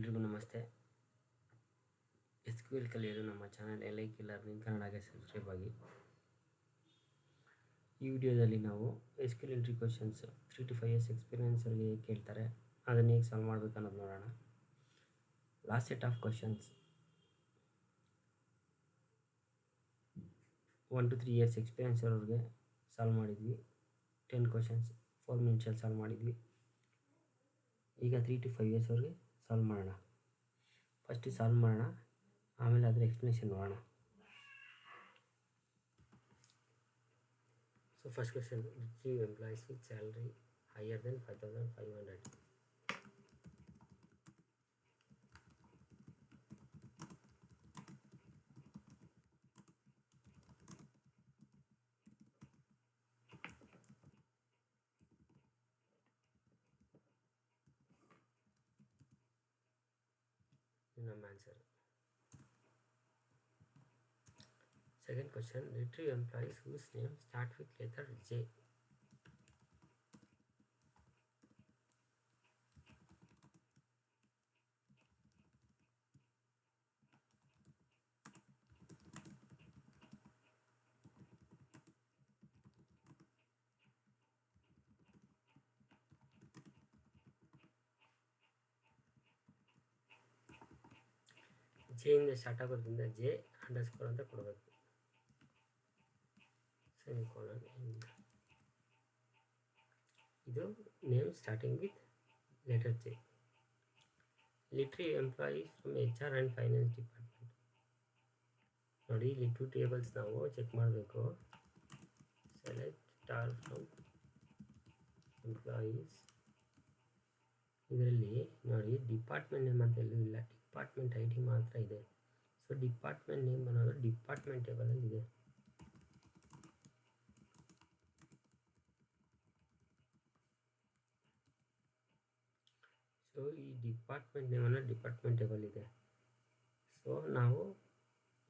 ಎಲ್ರಿಗೂ ನಮಸ್ತೆ. SQL ಕಲಿಯಲು ನಮ್ಮ ಚಾನಲ್ LIK ಲರ್ನಿಂಗ್ ಕನ್ನಡಗೆ ಸಬ್ಸ್ಕ್ರೈಬ್ ಆಗಿ. ಈ ವಿಡಿಯೋದಲ್ಲಿ ನಾವು SQL entry questions 3 to 5 years ಎಕ್ಸ್ಪೀರಿಯನ್ಸಲ್ಲಿ ಹೇಗೆ ಕೇಳ್ತಾರೆ ಅದನ್ನು ಹೇಗೆ ಸಾಲ್ವ್ ಮಾಡಬೇಕು ಅನ್ನೋದು ನೋಡೋಣ. Last set of questions 1 to 3 years experience ಅವ್ರಿಗೆ ಸಾಲ್ವ್ ಮಾಡಿದ್ವಿ. 10 ಕ್ವಶನ್ಸ್ 4 ಮಿನಿಟ್ಸಲ್ಲಿ ಸಾಲ್ವ್ ಮಾಡಿದ್ವಿ. ಈಗ 3 to 5 years ಅವ್ರಿಗೆ ಸಾಲ್ವ್ ಮಾಡೋಣ. ಫಸ್ಟ್ ಸಾಲ್ವ್ ಮಾಡೋಣ, ಆಮೇಲೆ ಅದರ ಎಕ್ಸ್ಪ್ಲನೇಷನ್ ನೋಡೋಣ. So first question, retrieve employees with salary higher than 5,500. Number answer. Second question, retrieve employees whose name start with letter J. J ಇಂದ ಸ್ಟಾರ್ಟ್ ಆಗೋದ್ರಿಂದ J ಅಂಡರ್ಸ್ಕೋರ್ ಅಂತ ಕೊಡಬೇಕು. ಸೆಮಿಕೋಲನ್. ಇದು name starting with letter J. Retrieve employees from HR and finance department. ನೋಡಿ, ಇಲ್ಲಿ 2 tables ನಾವು check ಮಾಡಬೇಕು. Select all from employees. ಇದರಲ್ಲಿ ನೋಡಿ, ಡಿಪಾರ್ಟ್ಮೆಂಟ್ ನೇಮ್ ಅಂತ ಎಲ್ಲೂ ಇಲ್ಲ, ಡಿಪಾರ್ಟ್ಮೆಂಟ್ ID ಮಾತ್ರ ಇದೆ. ಸೊ ಡಿಪಾರ್ಟ್ಮೆಂಟ್ ನೇಮ್ ಅನ್ನೋದು ಡಿಪಾರ್ಟ್ಮೆಂಟ್ ಟೇಬಲಲ್ಲಿ ಇದೆ. ಸೊ ಈ ಡಿಪಾರ್ಟ್ಮೆಂಟ್ ನೇಮ್ ಅನ್ನೋದು ಡಿಪಾರ್ಟ್ಮೆಂಟ್ ಟೇಬಲ್ ಇದೆ. ಸೊ ನಾವು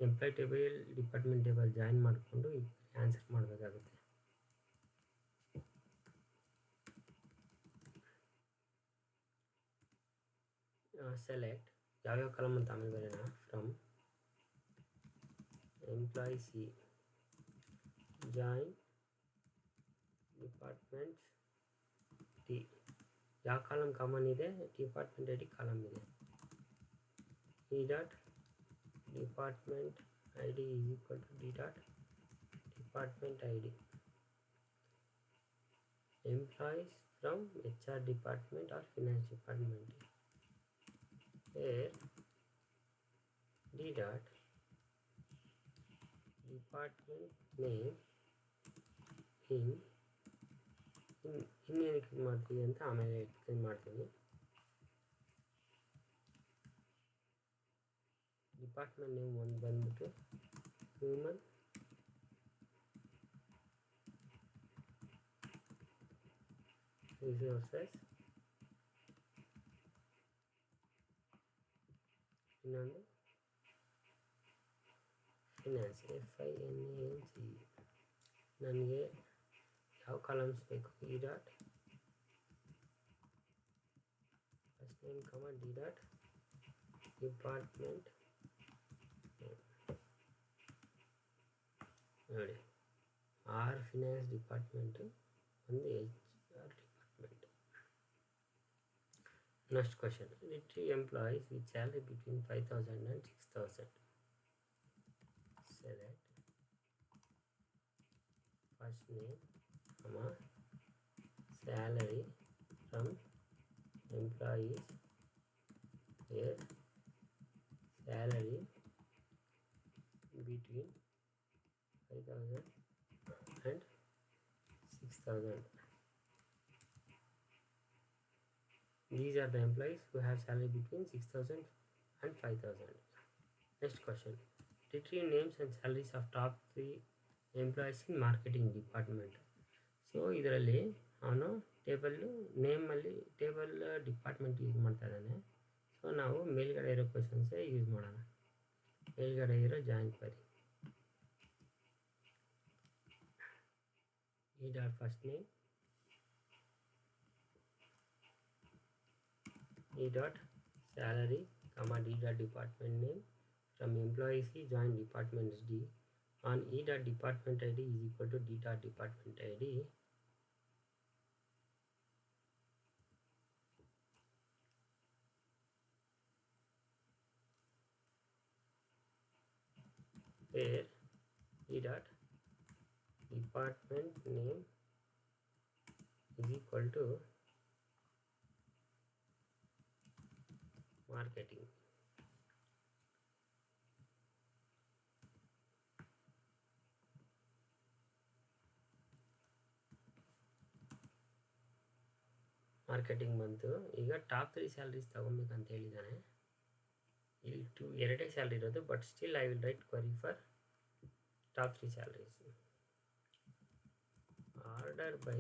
employee table department table join ಮಾಡಿಕೊಂಡು ಈ ಆನ್ಸರ್ ಮಾಡಬೇಕಾಗುತ್ತೆ. ಸೆಲೆಕ್ಟ್ ಯಾವ್ಯಾವ ಕಾಲಮ್ ಅಂತ ಆಮೇಲೆ ಬರೋಣ. From employee C join department T. ಯಾವ ಕಾಲಮ್ ಕಾಮನ್ ಇದೆ? ಡಿಪಾರ್ಟ್ಮೆಂಟ್ ID ಕಾಲಮ್ ಇದೆ. D dot department ID is equal to D dot department ID. Employees from HR department or finance department, where D dot department name ಇನ್ನೇನಕ್ಕೆ ಮಾಡ್ತೀವಿ ಅಂತ ಆಮೇಲೆ explain ಮಾಡ್ತೀನಿ. Department name ಒಂದು ಬಂದ್ಬಿಟ್ಟು human resources, ಇನ್ನೊಂದು finance FINANCE. ನನಗೆ ಯಾವ ಕಾಲಮ್ಸ್ ಬೇಕು? E dot first name D dot department. ನೋಡಿ, ಆರ್ ಫಿನಾನ್ಸ್ ಡಿಪಾರ್ಟ್ಮೆಂಟು, ಒಂದು HR department. Next question, retrieve employees with salary between 5,000 and 6,000. Select first name, salary from employees where salary between 5,000 and 6,000. These are the employees who have salary between 6,000 and 5,000. Next question, retrieve names and salaries of top 3 employees in marketing department. So ಇದರಲ್ಲಿ ಅವನು ನೇಮಲ್ಲಿ table department use ಮಾಡ್ತಾ ಇದ್ದಾನೆ. So ನಾವು ಮೇಲ್ಗಡೆ ಇರೋ ಕ್ವಶನ್ಸೇ use ಮಾಡೋಣ. ಮೇಲ್ಗಡೆ ಇರೋ ಜಾಯಿನ್ ಕ್ವರಿ. ಈ ಡಾಟ್ ಫಸ್ಟ್ ನೇಮ್, ಈ dot salary comma d dot department name. From employee C join department D on e dot department id is equal to d dot department id. Where e dot department name is equal to marketing. Marketing ಬಂತು. ಈಗ top 3 salaries ತಗೊಬೇಕಂತ ಹೇಳಿದ್ದಾನೆ. ಇಲ್ಲಿ ಎರಡೇ salary ಇರೋದು, but still I will write query for top 3 salaries. Order by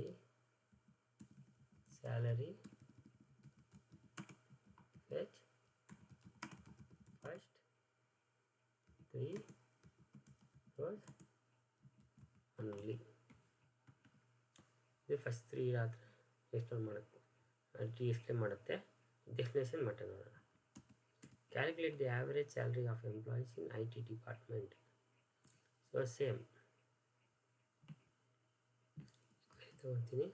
salary fetch first 3 rows only. ಇದು first 3 ಆದರೆ explain ಮಾಡುತ್ತೆ, explain ಮಾಡುತ್ತೆ. ಡೆಫಿನೇಷನ್ ಮಟ್ಟ ನೋಡೋಣ. Calculate the average salary of employees in I T department. So same ತಗೊಳ್ತೀನಿ.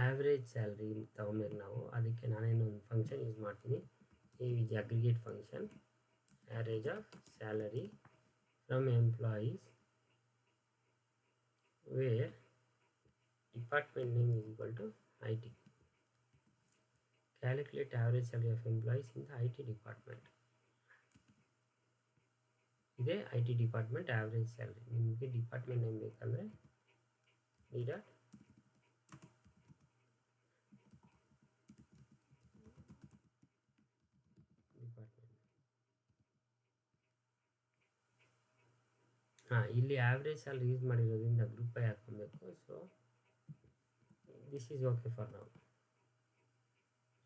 Average salary ತಗೊಬೇಕು ನಾವು. ಅದಕ್ಕೆ ನಾನೇನು ಒಂದು ಫಂಕ್ಷನ್ ಯೂಸ್ ಮಾಡ್ತೀನಿ, ಈ aggregate function. Average of salary from employees where department name is equal to IT. Calculate average salary of employees in the IT department. ಇದೆ IT department average salary. ನಿಮಗೆ department name ಬೇಕಂದರೆ D dot department. ಇಲ್ಲಿ average salary use ಮಾಡಿರೋದ್ರಿಂದ group by ಹಾಕೊಬೇಕು. So this is okay for ನಾವು.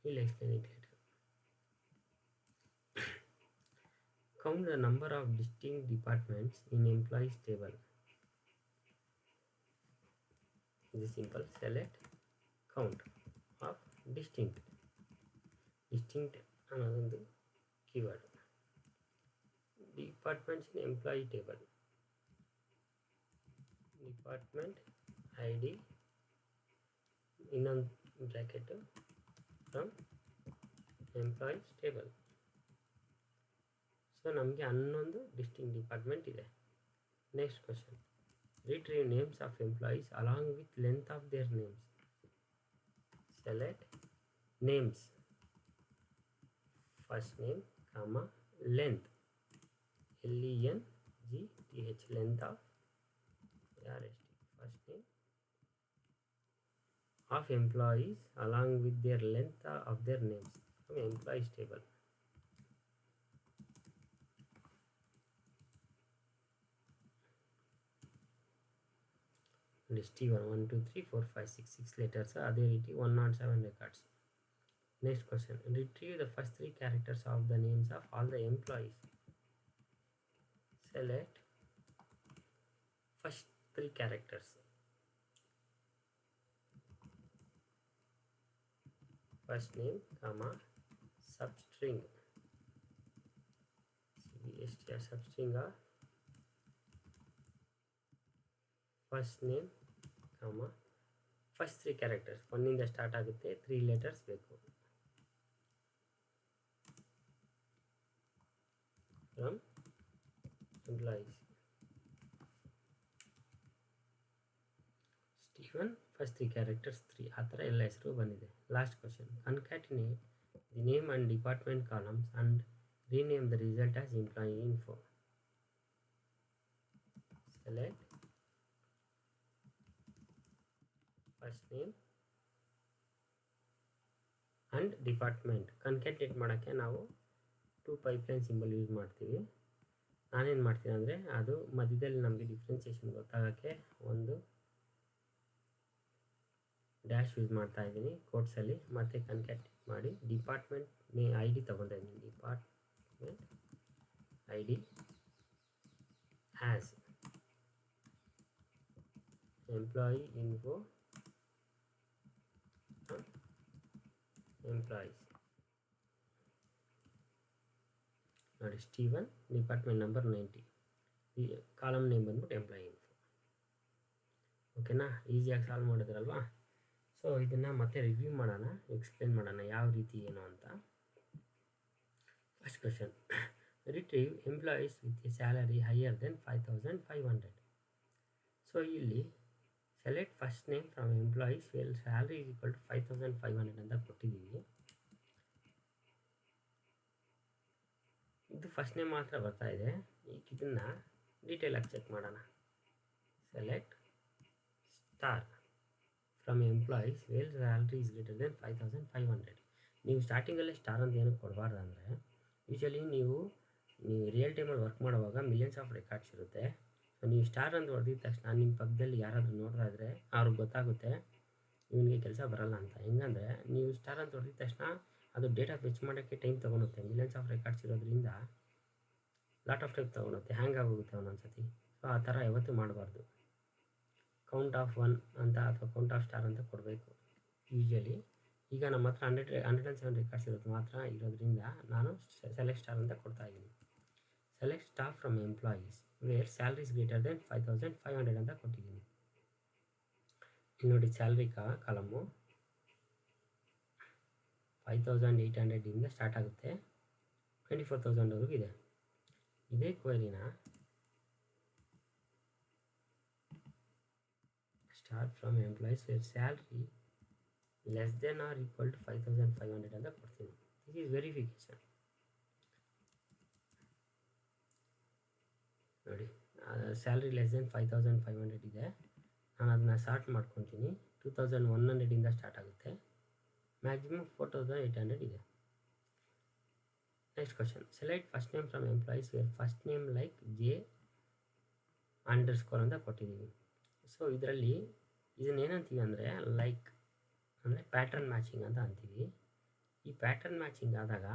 ಇಲ್ಲಿ explain it later. Count the number of distinct departments in employees table. This is simple. Select count of distinct. Distinct ಅನ್ನೋದೊಂದು keyword. Departments in employee table. Department ID ಇನ್ನೊಂದು bracket from employees table. So ನಮಗೆ 11 distinct department ಇದೆ. Next question. Retrieve names of employees along with length of their names. Select names, first name comma length, LENGTH, length of first name of employees along with their length of their names from employees table. List T1 1 2 3 4 5 6 letters. ಅದೇ ರೀತಿ 107 records. Next question. Retrieve the first 3 characters of the names of all the employees. Select first 3 characters. First name comma substring, CBSTR substring or first name comma first 3 characters. 1 ಇಂದ start ಆಗುತ್ತೆ, 3 letters ಬೇಕು. From employees. Stephen first 3 characters 3. ಆ ಥರ ಎಲ್ಲ ಹೆಸರು ಬಂದಿದೆ. Last question. Concatenate the name and department columns and rename the result as employee info. Select first name and department. Concatenate ಮಾಡೋಕ್ಕೆ ನಾವು 2 ಪೈಪ್ಲೈನ್ ಸಿಂಬಲ್ ಯೂಸ್ ಮಾಡ್ತೀವಿ. ನಾನೇನು ಮಾಡ್ತೀನಿ ಅಂದರೆ, ಅದು ಮಧ್ಯದಲ್ಲಿ ನಮಗೆ ಡಿಫ್ರೆನ್ಸಿಯೇಷನ್ ಗೊತ್ತಾಗೋಕ್ಕೆ ಒಂದು ಡ್ಯಾಶ್ ಯೂಸ್ ಮಾಡ್ತಾ ಇದ್ದೀನಿ ಕೋಟ್ಸಲ್ಲಿ. ಮತ್ತು ಕನ್ಕ್ಯಾಟೇಟ್ ಮಾಡಿ ಡಿಪಾರ್ಟ್ಮೆಂಟ್ ಐ ಡಿ ತೊಗೊತಾ ಇದ್ದೀನಿ. Department I D as employee info employees ನೋಡಿ, ಸ್ಟೀವನ್, ಡಿಪಾರ್ಟ್ಮೆಂಟ್ ನಂಬರ್ 90, ಈ ಕಾಲಮ್ ನೇಮ್ ಬಂದ್ಬಿಟ್ಟು ಎಂಪ್ಲಾಯಿ ಇನ್ಫೋ. ಓಕೆನಾ, ಈಸಿಯಾಗಿ ಸಾಲ್ವ್ ಮಾಡಿದ್ರಲ್ವಾ. ಸೊ ಇದನ್ನು ಮತ್ತೆ ರಿವ್ಯೂ ಮಾಡೋಣ, ಎಕ್ಸ್ಪ್ಲೇನ್ ಮಾಡೋಣ ಯಾವ ರೀತಿ ಏನು ಅಂತ. First question, retrieve employees with a salary higher than 5500. So ಇಲ್ಲಿ select first name from employees where salary is equal to 5500 ಅಂತ ಕೊಟ್ಟಿದ್ದೀವಿ. ಇದು ಫಸ್ಟ್ ನೇಮ್ ಮಾತ್ರ ಬರ್ತಾ ಇದೆ. ಈಗ ಇದನ್ನು ಡೀಟೇಲಾಗಿ ಚೆಕ್ ಮಾಡೋಣ. Select star from employees where salary is greater than 5500. ನೀವು ಸ್ಟಾರ್ಟಿಂಗಲ್ಲೇ ಸ್ಟಾರ್ ಅಂತ ಏನಕ್ಕೆ ಕೊಡಬಾರ್ದು ಅಂದರೆ, ಯೂಶಲಿ ನೀವು ರಿಯಲ್ ಟೈಮಲ್ಲಿ ವರ್ಕ್ ಮಾಡುವಾಗ ಮಿಲಿಯನ್ಸ್ ಆಫ್ ರೆಕಾರ್ಡ್ಸ್ ಇರುತ್ತೆ. ಸೊ ನೀವು ಸ್ಟಾರ್ ಅಂತ ಹೊಡೆದಿದ ತಕ್ಷಣ ನಿಮ್ಮ ಪಕ್ಕದಲ್ಲಿ ಯಾರಾದರೂ ನೋಡ್ತಾ ಇದ್ದರೆ ಅವ್ರಿಗೆ ಗೊತ್ತಾಗುತ್ತೆ ಇವನಿಗೆ ಕೆಲಸ ಬರಲ್ಲ ಅಂತ. ಹೆಂಗಂದರೆ, ನೀವು ಸ್ಟಾರ್ ಅಂತ ಹೊಡೆದಿದ ತಕ್ಷಣ ಅದು ಡೇಟಾ ಫೆಚ್ ಮಾಡೋಕ್ಕೆ ಟೈಮ್ ತೊಗೊಳುತ್ತೆ. ಮಿಲಿಯನ್ಸ್ ಆಫ್ ರೆಕಾರ್ಡ್ಸ್ ಇರೋದ್ರಿಂದ ಲಾಟ್ ಆಫ್ ಟೈಮ್ ತೊಗೊಳುತ್ತೆ, ಹ್ಯಾಂಗ್ ಆಗೋಗುತ್ತೆ ಒಂದೊಂದು ಸತಿ. ಸೊ ಆ ಥರ ಯಾವತ್ತೂ ಮಾಡಬಾರ್ದು. ಕೌಂಟ್ ಆಫ್ 1 ಅಂತ ಅಥವಾ ಕೌಂಟ್ ಆಫ್ ಸ್ಟಾರ್ ಅಂತ ಕೊಡಬೇಕು ಯೂಶಲಿ. ಈಗ ನಮ್ಮ ಹತ್ರ 107 ರೆಕಾರ್ಡ್ಸ್ ಇರೋದು ಮಾತ್ರ ಇರೋದ್ರಿಂದ ನಾನು ಸೆಲೆಕ್ಟ್ ಸ್ಟಾರ್ ಅಂತ ಕೊಡ್ತಾ ಇದ್ದೀನಿ. Select star from employees where salary is greater than 5500 ಅಂತ ಕೊಟ್ಟಿದ್ದೀನಿ. ಇಲ್ಲಿ ನೋಡಿ, ಸ್ಯಾಲ್ರಿ ಕಾಲಮು 5800 ಸ್ಟಾರ್ಟ್ ಆಗುತ್ತೆ, 24,000ವರೆಗೂ ಇದೆ. ಇದೇ ಕ್ವೆರಿನ start from employees where salary less than or equal to 5500 ಅಂತ ಕೊಡ್ತೀನಿ. This is verification. ನೋಡಿ, ಸ್ಯಾಲ್ರಿ ಲೆಸ್ ದೆನ್ 5500 ಇದೆ. ನಾನು ಅದನ್ನ ಸಾರ್ಟ್ ಮಾಡ್ಕೊತೀನಿ. 2100 ಸ್ಟಾರ್ಟ್ ಆಗುತ್ತೆ, ಮ್ಯಾಕ್ಸಿಮಮ್ 4800 ಇದೆ. Next question, select first name from employees where first name like J underscore ಅಂತ ಕೊಟ್ಟಿದ್ದೀವಿ. ಸೊ ಇದರಲ್ಲಿ ಇದನ್ನೇನಂತೀವಿ ಅಂದರೆ, ಲೈಕ್ ಅಂದರೆ ಪ್ಯಾಟ್ರನ್ ಮ್ಯಾಚಿಂಗ್ ಅಂತ ಅಂತೀವಿ. ಈ ಪ್ಯಾಟ್ರನ್ ಮ್ಯಾಚಿಂಗ್ ಆದಾಗ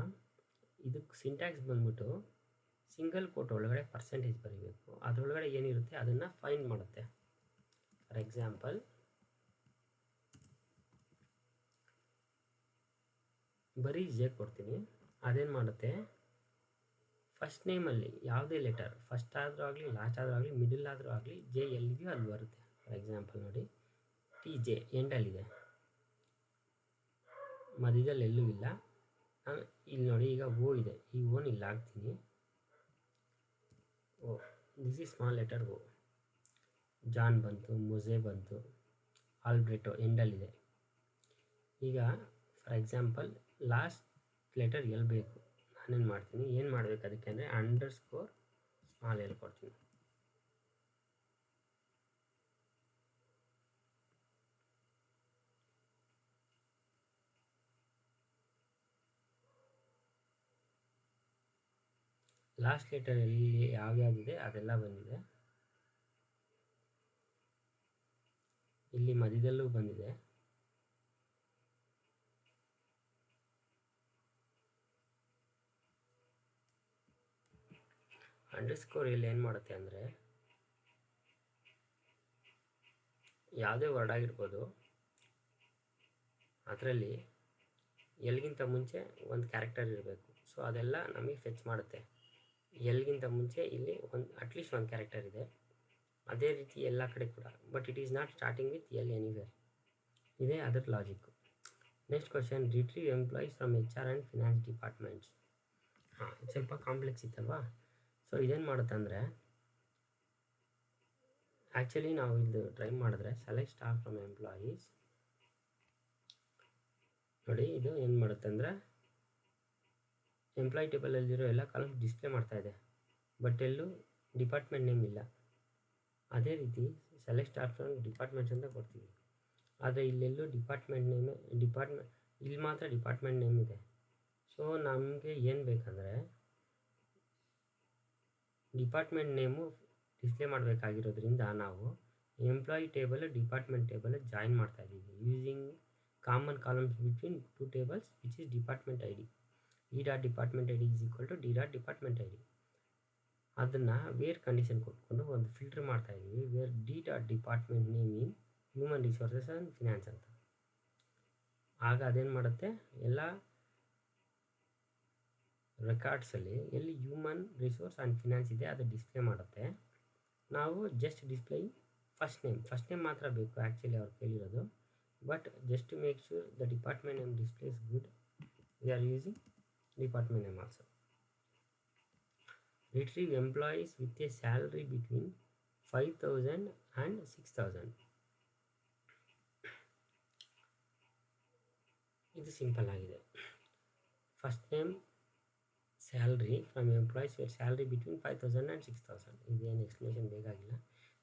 ಇದಕ್ಕೆ ಸಿಂಟ್ಯಾಕ್ಸ್ ಬಂದ್ಬಿಟ್ಟು ಸಿಂಗಲ್ ಕೋಟ್ ಒಳಗಡೆ ಪರ್ಸೆಂಟೇಜ್ ಬರೀಬೇಕು. ಅದರೊಳಗಡೆ ಏನಿರುತ್ತೆ ಅದನ್ನು ಫೈಂಡ್ ಮಾಡುತ್ತೆ. ಫಾರ್ ಎಕ್ಸಾಂಪಲ್, ಬರೀ ಜೆ ಕೊಡ್ತೀನಿ. ಅದೇನು ಮಾಡುತ್ತೆ, ಫಸ್ಟ್ ನೇಮಲ್ಲಿ ಯಾವುದೇ ಲೆಟರ್ ಫಸ್ಟ್ ಆದರೂ ಆಗಲಿ ಲಾಸ್ಟ್ ಆದರೂ ಆಗಲಿ ಮಿಡಲ್ ಆದರೂ ಆಗಲಿ ಜೆ ಎಲ್ಲಿದೆಯೋ ಅಲ್ಲಿ ಬರುತ್ತೆ. ಫಾರ್ ಎಕ್ಸಾಂಪಲ್ ನೋಡಿ, ಟಿ ಜೆ ಎಂಡಲ್ಲಿದೆ, ಮಧ್ಯದಲ್ಲಿ ಎಲ್ಲೂ ಇಲ್ಲ. ಇಲ್ಲಿ ನೋಡಿ, ಈಗ ಓ ಇದೆ, ಈ ಓನ್ ಇಲ್ಲಿ ಹಾಕ್ತೀನಿ. O, this is small letter O. John ಬಂತು, ಮೊಸೆ ಬಂತು, ಆಲ್ಬ್ರೆಟೋ ಎಂಡಲ್ಲಿದೆ. ಈಗ ಫಾರ್ ಎಕ್ಸಾಂಪಲ್ ಲಾಸ್ಟ್ ಲೆಟರ್ ಎಲ್ಲಿ ಬೇಕು, ನಾನೇನು ಮಾಡ್ತೀನಿ, ಏನು ಮಾಡಬೇಕು ಅದಕ್ಕೆ ಅಂದರೆ ಅಂಡರ್ಸ್ಕೋರ್ ಸ್ಮಾಲ್ ಎಲ್ ಕೊಡ್ತೀನಿ. ಲಾಸ್ಟ್ ಲೆಟರ್ ಎಲ್ಲಿ ಯಾವ್ಯಾವುದಿದೆ ಅದೆಲ್ಲ ಬಂದಿದೆ. ಇಲ್ಲಿ ಮಧ್ಯದಲ್ಲೂ ಬಂದಿದೆ. ಅಂಡರ್ಸ್ಕೋರ್ ಇಲ್ಲಿ ಏನು ಮಾಡುತ್ತೆ ಅಂದರೆ, ಯಾವುದೇ ವರ್ಡ್ ಆಗಿರ್ಬೋದು, ಅದರಲ್ಲಿ ಎಲ್ಗಿಂತ ಮುಂಚೆ ಒಂದು ಕ್ಯಾರೆಕ್ಟರ್ ಇರಬೇಕು. ಸೊ ಅದೆಲ್ಲ ನಮಗೆ ಫೆಚ್ ಮಾಡುತ್ತೆ. ಎಲ್ಗಿಂತ ಮುಂಚೆ ಇಲ್ಲಿ ಅಟ್ಲೀಸ್ಟ್ ಒಂದು ಕ್ಯಾರೆಕ್ಟರ್ ಇದೆ, ಅದೇ ರೀತಿ ಎಲ್ಲ ಕಡೆ ಕೂಡ. But it is not starting with L anywhere. ಇದೇ ಅದರ logic. Next question, retrieve employees from HR and finance departments. ಇದು ಸ್ವಲ್ಪ ಕಾಂಪ್ಲೆಕ್ಸ್ ಇತ್ತಲ್ವಾ. ಸೊ ಇದೇನು ಮಾಡುತ್ತೆ ಅಂದರೆ, ಆ್ಯಕ್ಚುಲಿ ನಾವು ಇದು ಟ್ರೈ ಮಾಡಿದ್ರೆ ಸೆಲೆಕ್ಟ್ ಸ್ಟಾರ್ ಫ್ರಮ್ ಎಂಪ್ಲಾಯೀಸ್, ನೋಡಿ ಇದು ಏನು ಮಾಡುತ್ತೆ ಅಂದರೆ, ಎಂಪ್ಲಾಯ್ ಟೇಬಲಲ್ಲಿರೋ ಎಲ್ಲ ಕಾಲಮ್ಸ್ ಡಿಸ್ಪ್ಲೇ ಮಾಡ್ತಾ ಇದೆ, ಬಟ್ ಎಲ್ಲೂ ಡಿಪಾರ್ಟ್ಮೆಂಟ್ ನೇಮ್ ಇಲ್ಲ. ಅದೇ ರೀತಿ ಸೆಲೆಕ್ಟ್ ಸ್ಟಾರ್ ಫ್ರಮ್ ಡಿಪಾರ್ಟ್ಮೆಂಟ್ಸ್ ಅಂತ ಕೊಡ್ತೀವಿ, ಆದರೆ ಇಲ್ಲೆಲ್ಲೂ ಡಿಪಾರ್ಟ್ಮೆಂಟ್ ಇಲ್ಲಿ ಮಾತ್ರ ಡಿಪಾರ್ಟ್ಮೆಂಟ್ ನೇಮ್ ಇದೆ. ಸೊ ನಮಗೆ ಏನು ಬೇಕಂದರೆ, ಡಿಪಾರ್ಟ್ಮೆಂಟ್ ನೇಮು ಡಿಸ್ಪ್ಲೇ ಮಾಡಬೇಕಾಗಿರೋದ್ರಿಂದ ನಾವು employee table department table join ಮಾಡ್ತಾ ಇದ್ದೀವಿ using common columns between two tables which is department ID. D.department ID is equal to D.department ID. ಅದನ್ನು ವೇರ್ ಕಂಡೀಷನ್ ಕೊಟ್ಕೊಂಡು ಒಂದು ಫಿಲ್ಟರ್ ಮಾಡ್ತಾ ಇದ್ದೀವಿ, where D.department name in human resources and finance ಅಂತ. ಆಗ ಅದೇನು ಮಾಡುತ್ತೆ, ಎಲ್ಲ ರೆಕಾರ್ಡ್ಸಲ್ಲಿ ಎಲ್ಲಿ ಹ್ಯೂಮನ್ ರಿಸೋರ್ಸ್ ಆ್ಯಂಡ್ ಫಿನಾನ್ಸ್ ಇದೆ ಅದು ಡಿಸ್ಪ್ಲೇ ಮಾಡುತ್ತೆ. ನಾವು ಜಸ್ಟ್ ಡಿಸ್ಪ್ಲೇ ಫಸ್ಟ್ ನೇಮ್ ಮಾತ್ರ ಬೇಕು ಆ್ಯಕ್ಚುಲಿ ಅವ್ರು ಕೇಳಿರೋದು. But just to make sure the department name displays good, we are using department name also. Retrieve employees with a salary between 5,000 and 6,000. ಇದು simple ಆಗಿದೆ. First name salary from employees where salary between 5,000 and 6,000. ಇದೇನು explanation ಬೇಕಾಗಿಲ್ಲ.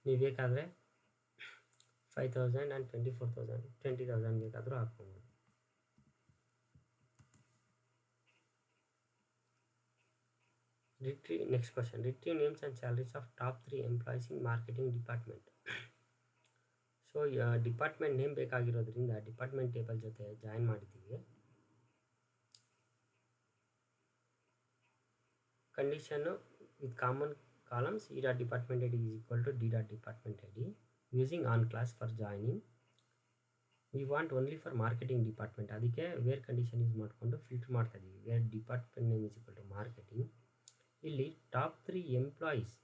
ನೀವು ಬೇಕಾದರೆ 5,000 and 24,000 20,000 ಬೇಕಾದರೂ ಹಾಕ್ಬೋದು. Next question. Retrieve names and salaries of top 3 employees in marketing department. So department name ಬೇಕಾಗಿರೋದ್ರಿಂದ department table ಜೊತೆ ಜಾಯಿನ್ ಮಾಡಿದ್ದೀವಿ. ಕಂಡೀಷನ್ನು with common columns E dot department ID is equal to D dot department ID using on class for joining. We want only for marketing department. ಅದಕ್ಕೆ where condition use ಮಾಡಿಕೊಂಡು filter ಮಾಡ್ತಾ ಇದ್ದೀವಿ. Where department name is equal to marketing. ಇಲ್ಲಿ top 3 employees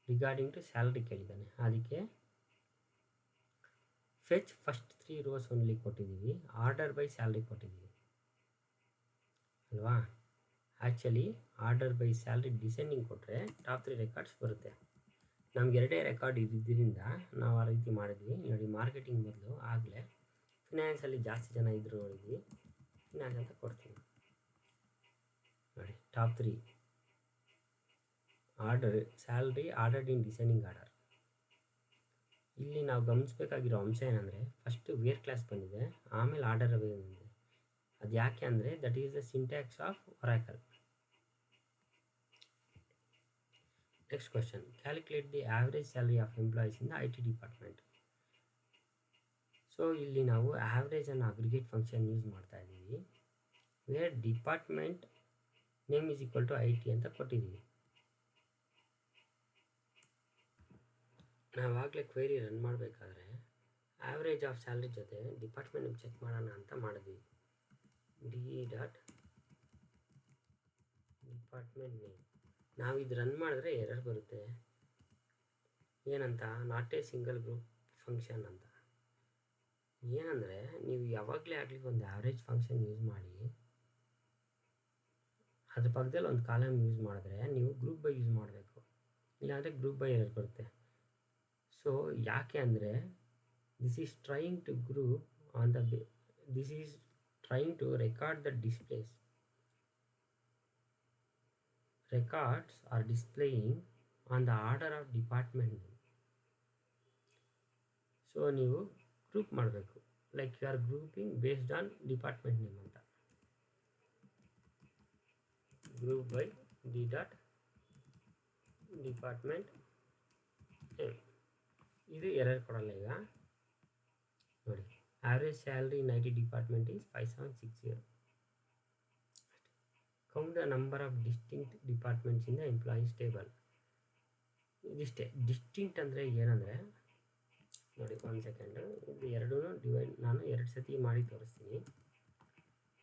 regarding to salary ಕೇಳಿದ್ದಾನೆ. ಅದಕ್ಕೆ fetch first 3 rows only ಕೊಟ್ಟಿದ್ದೀವಿ, order by salary ಕೊಟ್ಟಿದ್ದೀವಿ ಅಲ್ವಾ. Actually order by salary descending ಕೊಟ್ಟರೆ ಟಾಪ್ 3 ರೆಕಾರ್ಡ್ಸ್ ಬರುತ್ತೆ. ನಮ್ಗೆ 2 ರೆಕಾರ್ಡ್ ಇದ್ದಿದ್ದರಿಂದ ನಾವು ಆ ರೀತಿ ಮಾಡಿದ್ವಿ. ನೋಡಿ, ಮಾರ್ಕೆಟಿಂಗ್ ಬದಲು ಆಗಲೇ ಫಿನಾನ್ಸಲ್ಲಿ ಜಾಸ್ತಿ ಜನ ಇದ್ರು ನೋಡಿದ್ವಿ, ಫಿನಾನ್ಸ್ ಅಂತ ಕೊಡ್ತೀನಿ. ನೋಡಿ, ಟಾಪ್ 3 ಆರ್ಡರ್ ಸ್ಯಾಲ್ರಿ ಆರ್ಡರ್ಡ್ ಇನ್ ಡಿಸೆಂಡಿಂಗ್ ಆರ್ಡರ್. ಇಲ್ಲಿ ನಾವು ಗಮನಿಸಬೇಕಾಗಿರೋ ಅಂಶ ಏನಂದರೆ, ಫಸ್ಟು ವೇರ್ ಕ್ಲಾಸ್ ಬಂದಿದೆ, ಆಮೇಲೆ ಆರ್ಡರ್ ಬಂದಿದೆ. ಅದು ಯಾಕೆ ಅಂದರೆ that is the syntax of Oracle. Next question. Calculate the average salary of employees in the IT department. So ಇಲ್ಲಿ ನಾವು ಆವ್ರೇಜನ್ನು ಅಗ್ರಿಗೇಟ್ ಫಂಕ್ಷನ್ ಯೂಸ್ ಮಾಡ್ತಾ ಇದ್ದೀವಿ. Where department name is equal to IT ಅಂತ ಕೊಟ್ಟಿದ್ದೀವಿ. ನಾವಾಗಲೇ ಕ್ವೇರಿ ರನ್ ಮಾಡಬೇಕಾದ್ರೆ average of salary ಜೊತೆ ಡಿಪಾರ್ಟ್ಮೆಂಟ್ ನೇಮ್ ಚೆಕ್ ಮಾಡೋಣ ಅಂತ ಮಾಡಿದ್ವಿ. D dot department name. ನಾವು ಇದು ರನ್ ಮಾಡಿದ್ರೆ ಎರರ್ ಬರುತ್ತೆ. ಏನಂತ, not a single group function ಅಂತ. ಏನಂದರೆ, ನೀವು ಯಾವಾಗಲೇ ಆಗಲಿ ಒಂದು ಆವ್ರೇಜ್ ಫಂಕ್ಷನ್ ಯೂಸ್ ಮಾಡಿ ಅದ್ರ ಪಕ್ಕದಲ್ಲಿ ಒಂದು ಕಾಲಮ್ ಯೂಸ್ ಮಾಡಿದ್ರೆ ನೀವು ಗ್ರೂಪ್ ಬೈ ಯೂಸ್ ಮಾಡಬೇಕು, ಇಲ್ಲಾಂದರೆ ಗ್ರೂಪ್ ಬೈ ಎರರ್ ಬರುತ್ತೆ. ಸೊ ಯಾಕೆ ಅಂದರೆ this is trying to group on the this is trying to record the displays. Records are displaying on the order of department name. So ನೀವು group ಮಾಡಬೇಕು, like you are grouping based on department name ಅಂತ. Group by D dot department name. ಇದು error ಕೊಡಲ್ಲ. ಈಗ ನೋಡಿ, average salary in IT department is 5760. Count the number of distinct departments in the employees table. ಇದಿಷ್ಟೇ. Distinct ಅಂದರೆ ಏನಂದರೆ, ನೋಡಿ ಒಂದು ಸೆಕೆಂಡು, ಇದು ಎರಡೂ ನಾನು 2 ಸತಿ ಮಾಡಿ ತೋರಿಸ್ತೀನಿ.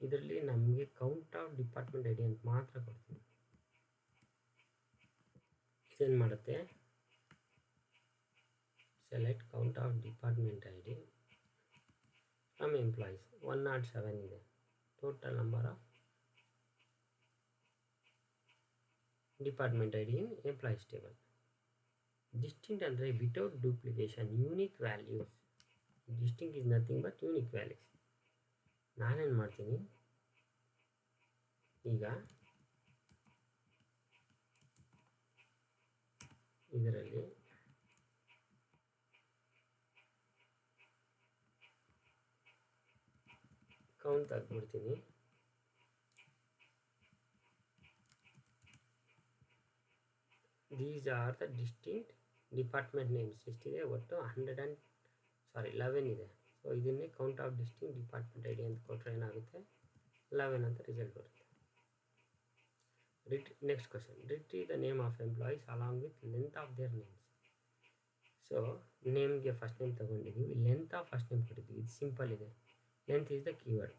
ಇದರಲ್ಲಿ ನಮಗೆ ಕೌಂಟ್ ಆಫ್ ಡಿಪಾರ್ಟ್ಮೆಂಟ್ ID ಅಂತ ಮಾತ್ರ ಕೊಡ್ತೀನಿ. ಇದೇನು ಮಾಡುತ್ತೆ, select count of department ID from employees 107 ಇದೆ. Total number of department ID in employees table. Distinct ಅಂದರೆ without duplication, unique values. Distinct is nothing but unique values. ನಾನೇನು ಮಾಡ್ತೀನಿ, ಈಗ ಇದರಲ್ಲಿ ಕೌಂಟ್ ತೆಗೆದ್ಬಿಡ್ತೀನಿ. These are the distinct department names. ಎಷ್ಟಿದೆ ಒಟ್ಟು 11 ಇದೆ. ಸೊ ಇದನ್ನೇ count of distinct department ID ಅಂತ ಕೊಟ್ಟರೆ ಏನಾಗುತ್ತೆ, 11 ಅಂತ ರಿಸಲ್ಟ್ ಬರುತ್ತೆ. Next question. Retrieve the name of employees along with length of their names. So ನೇಮ್ಗೆ ಫಸ್ಟ್ ನೇಮ್ ತೊಗೊಂಡಿದ್ದೀವಿ, ಲೆಂತ್ ಆಫ್ ಫಸ್ಟ್ ನೇಮ್ ಕೊಟ್ಟಿದ್ದೀವಿ. ಇದು ಸಿಂಪಲ್ ಇದೆ. Length is the keyword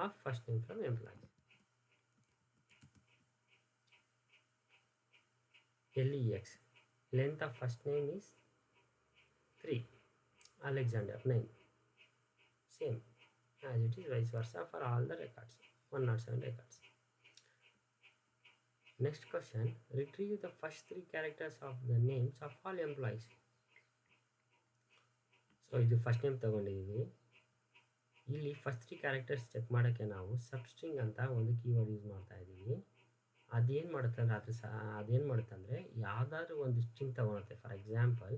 of first name from employees. LEX, length of first name is 3, Alexander 9. Same as it is vice versa for all the records, 107 records. Next question, retrieve the first 3 characters of the names of all employees. So ಇದು first name ತೊಗೊಂಡಿದ್ದೀವಿ. ಇಲ್ಲಿ first 3 characters check ಮಾಡೋಕ್ಕೆ ನಾವು substring ಅಂತ ಒಂದು keyword use ಮಾಡ್ತಾ ಇದ್ದೀವಿ. ಅದೇನು ಮಾಡುತ್ತೆ ಅಂದರೆ ಅದೇನು ಮಾಡುತ್ತೆ ಅಂದರೆ ಯಾವುದಾದ್ರೂ ಒಂದು ಸ್ಟ್ರಿಂಗ್ ತೊಗೊಳುತ್ತೆ. For example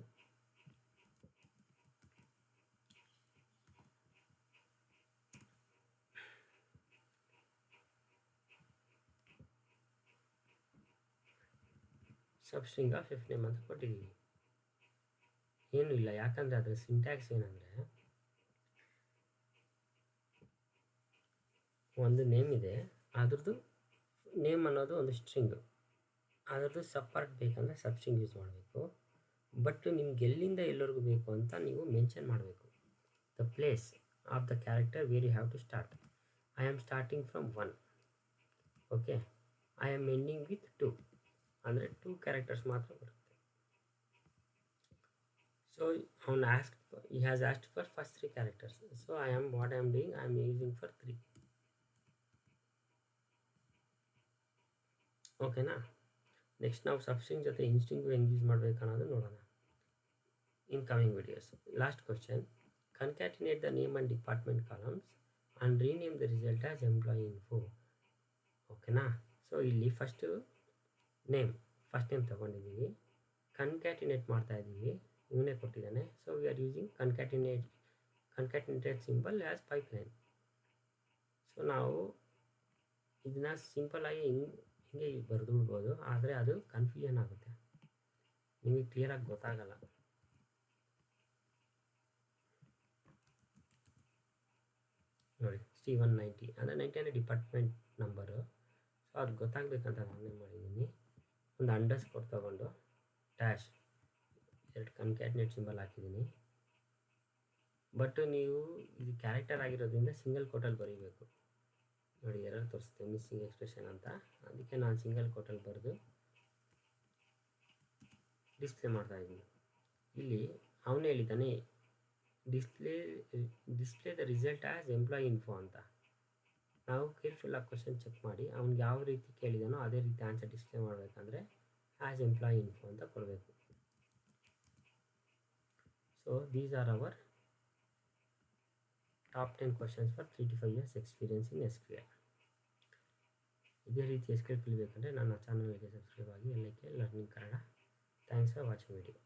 substring of F name ಅಂತ ಕೊಟ್ಟಿದ್ದೀವಿ. ಏನೂ ಇಲ್ಲ, ಯಾಕಂದರೆ ಅದರ ಸಿಂಟ್ಯಾಕ್ಸ್ ಏನಂದರೆ ಒಂದು ನೇಮ್ ಇದೆ, ಅದ್ರದ್ದು ನೇಮ್ ಅನ್ನೋದು ಒಂದು ಸ್ಟ್ರಿಂಗು, ಅದರದ್ದು ಸಪ್ರೇಟ್ ಬೇಕಂದರೆ ಸಬ್ಸ್ಟ್ರಿಂಗ್ ಯೂಸ್ ಮಾಡಬೇಕು. ಬಟ್ ನಿಮ್ಗೆ ಎಲ್ಲಿಂದ ಎಲ್ಲರಿಗೂ ಬೇಕು ಅಂತ ನೀವು ಮೆನ್ಷನ್ ಮಾಡಬೇಕು. The place of the character where you have to start. I am starting from 1. Okay, I am ending with 2 ಅಂದರೆ 2 ಕ್ಯಾರೆಕ್ಟರ್ಸ್ ಮಾತ್ರ ಬರುತ್ತೆ. ಸೊ ಅವನು he has asked for first 3 characters. So what I am doing, I am using for 3. ಓಕೆನಾ. Next ನಾವು substring ಜೊತೆ ಇನ್ಸ್ಟ್ರಿಂಗ್ ಹೆಂಗೆ use ಮಾಡಬೇಕು ಅನ್ನೋದು ನೋಡೋಣ in coming videos. Last question, concatenate the name and department columns and rename the result as employee info. ಓಕೆನಾ. So ಇಲ್ಲಿ first name ತೊಗೊಂಡಿದ್ದೀವಿ, ಕನ್ಕ್ಯಾಟಿನೇಟ್ ಮಾಡ್ತಾ ಇದ್ದೀವಿ, ಇವನೇ ಕೊಟ್ಟಿದ್ದಾನೆ. So we are using concatenated symbol as pipeline. So ನಾವು ಇದನ್ನ ಸಿಂಪಲ್ಲಾಗಿ ಹಿಂಗೆ ಬರೆದು ಬಿಡ್ಬೋದು, ಆದರೆ ಅದು ಕನ್ಫ್ಯೂಷನ್ ಆಗುತ್ತೆ, ನಿಮಗೆ ಕ್ಲಿಯರಾಗಿ ಗೊತ್ತಾಗಲ್ಲ. ನೋಡಿ, Stephen 90 ಅಂದರೆ 90 ಅಂದರೆ ಡಿಪಾರ್ಟ್ಮೆಂಟ್ ನಂಬರು. ಸೊ ಅದು ಗೊತ್ತಾಗಬೇಕಂತ ನಾನು ಏನು ಮಾಡಿದ್ದೀನಿ, ಒಂದು ಅಂಡರ್ಸ್ಕೋರ್ ತೊಗೊಂಡು ಡ್ಯಾಶ್ 2 ಕನ್ಕ್ಯಾಟಿನೇಟ್ ಸಿಂಬಲ್ ಹಾಕಿದ್ದೀನಿ. ಬಟ್ ನೀವು ಇದು ಕ್ಯಾರೆಕ್ಟರ್ ಆಗಿರೋದ್ರಿಂದ ಸಿಂಗಲ್ ಕೋಟಲ್ಲಿ ಬರೀಬೇಕು. ನೋಡಿ, ಎರರ್ ತೋರಿಸುತ್ತೆ, ಮಿಸ್ಸಿಂಗ್ ಎಕ್ಸ್ಪ್ರೆಷನ್ ಅಂತ. ಅದಕ್ಕೆ ನಾನು ಸಿಂಗಲ್ ಕೋಟಲ್ಲಿ ಬರೆದು ಡಿಸ್ಪ್ಲೇ ಮಾಡ್ತಾಯಿದ್ದೀನಿ. ಇಲ್ಲಿ ಅವನೇ ಹೇಳಿದ್ದಾನೆ display the result as employee info ಅಂತ. ನಾವು ಕೇರ್ಫುಲ್ಲಾಗಿ ಕ್ವಶನ್ ಚೆಕ್ ಮಾಡಿ ಅವ್ನಿಗೆ ಯಾವ ರೀತಿ ಕೇಳಿದಾನೋ ಅದೇ ರೀತಿ ಆನ್ಸರ್ ಡಿಸ್ಪ್ಲೇ ಮಾಡಬೇಕಂದ್ರೆ ಆ್ಯಸ್ ಎಂಪ್ಲಾಯಿ ಇನ್ಫೋ ಅಂತ ಕೊಡಬೇಕು. So these are our top 10 questions for 3 to 5 years experience in SQL. ಇದೇ ರೀತಿ SQL ಕಲಿಬೇಕಂದ್ರೆ ನನ್ನ ಚಾನಲ್ಗೆ ಸಬ್ಸ್ಕ್ರೈಬ್ ಆಗಿ, LIK learning Kannada. Thanks for watching video.